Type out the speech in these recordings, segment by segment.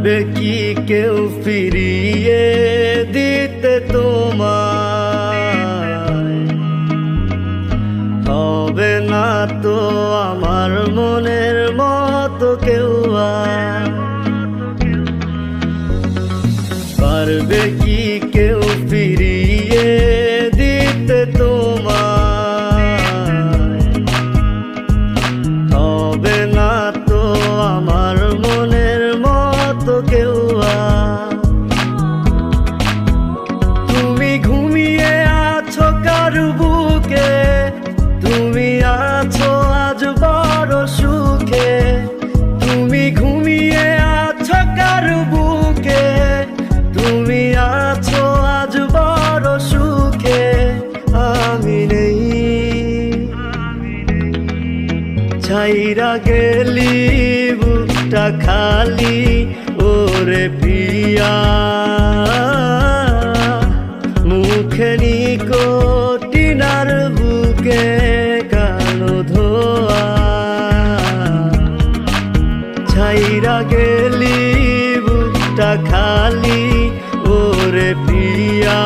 পারবে কি কেউ ফিরিয়ে দিতে তোমায়? হবে না তো আমার মনের মতো কেউ আর। পারবে কি কেউ ফিরিয়ে দিতে তোমায়? হবে না তো আমার মনের মতো কেউ আর। তুমি ঘুমিয়ে আছো কার বুকে, তুমি আছো আজ বড় সুখে। তুমি ঘুমিয়ে আছো কার বুকে, তুমি আছো আজ বড় সুখে। আমি নেই, ছাইরা গেলি বুকটা খালি ওরে পিয়া। মুখে নিকোটিনার বুকে কালো ধোয়া। ছাইরা গেলি বুকটা খালি ওরে পিয়া।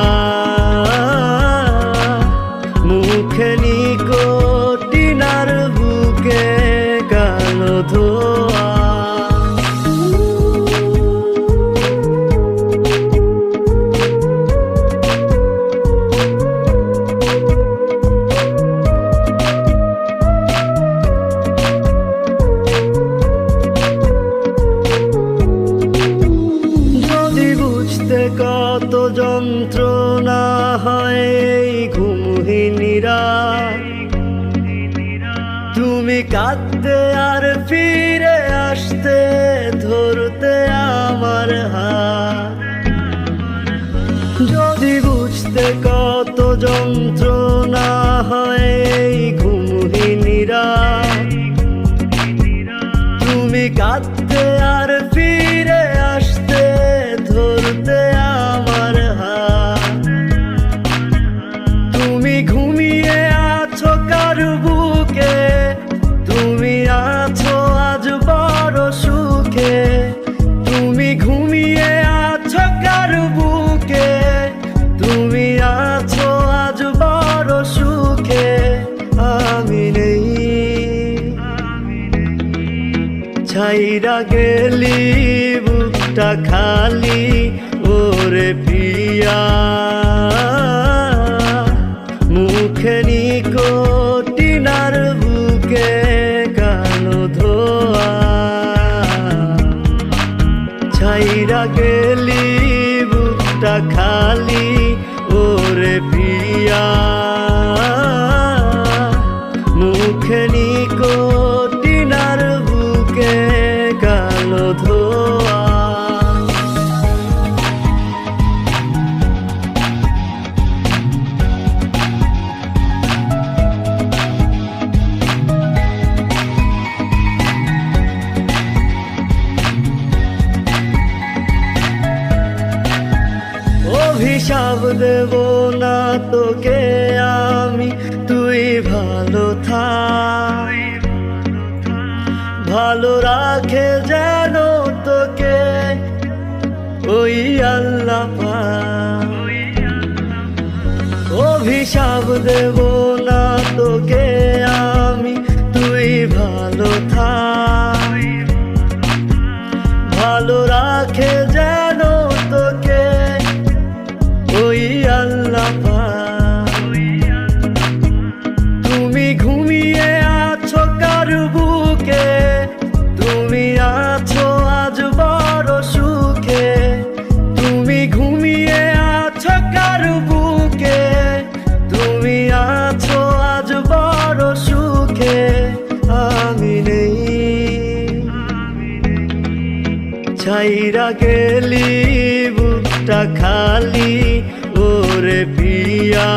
মুখে নিকোটিনার বুকে কালো ধোয়া। কত যন্ত্রণা হয় এই ঘুমহীনিরা। তুমি কাঁদতে আর ফিরে আসতে, ধরতে আমার হাত। যদি বুঝতে কত যন্ত্রণা হয় এই ঘুমহীনিরা। তুমি কাঁদতে আর ফিরে আসতে, ধরতে আমার হাত। তুমি ঘুমিয়ে আছো কার বুকে, তুমি আছো আজ বড় সুখে। তুমি ঘুমিয়ে আছো কার বুকে, তুমি আছো আজ বড় সুখে। আমি নেই, ছাইরা গেলি বুকটা খালি ওরে পিয়া। মুখে নিকোটিনার বুকে কালো ধোয়া। ছাইরা গেলি বুকটা খালি ওরে পিয়া। মুখে নিকোটিনার বুকে কালো ধোয়া। অভিশাপ দেব না তোকে আমি, তুই ভালো থাক। ভালো রাখে যেন তোকে ওই আল্লাহ পাক। অভিশাপ দেব না তোকে আমি, তুই ভালো থাক। ভালো রাখে যেন তোকে ওই আল্লাহ পাক। তুমি ঘুমিয়ে আছো কার বুকে, তুমি আছো আজ বড় সুখে। তুমি ঘুমিয়ে আছো কার বুকে, তুমি আছো আজ বড় সুখে। আমি নেই, ছাইরা গেলি বুকটা খালি ওরে পিয়া।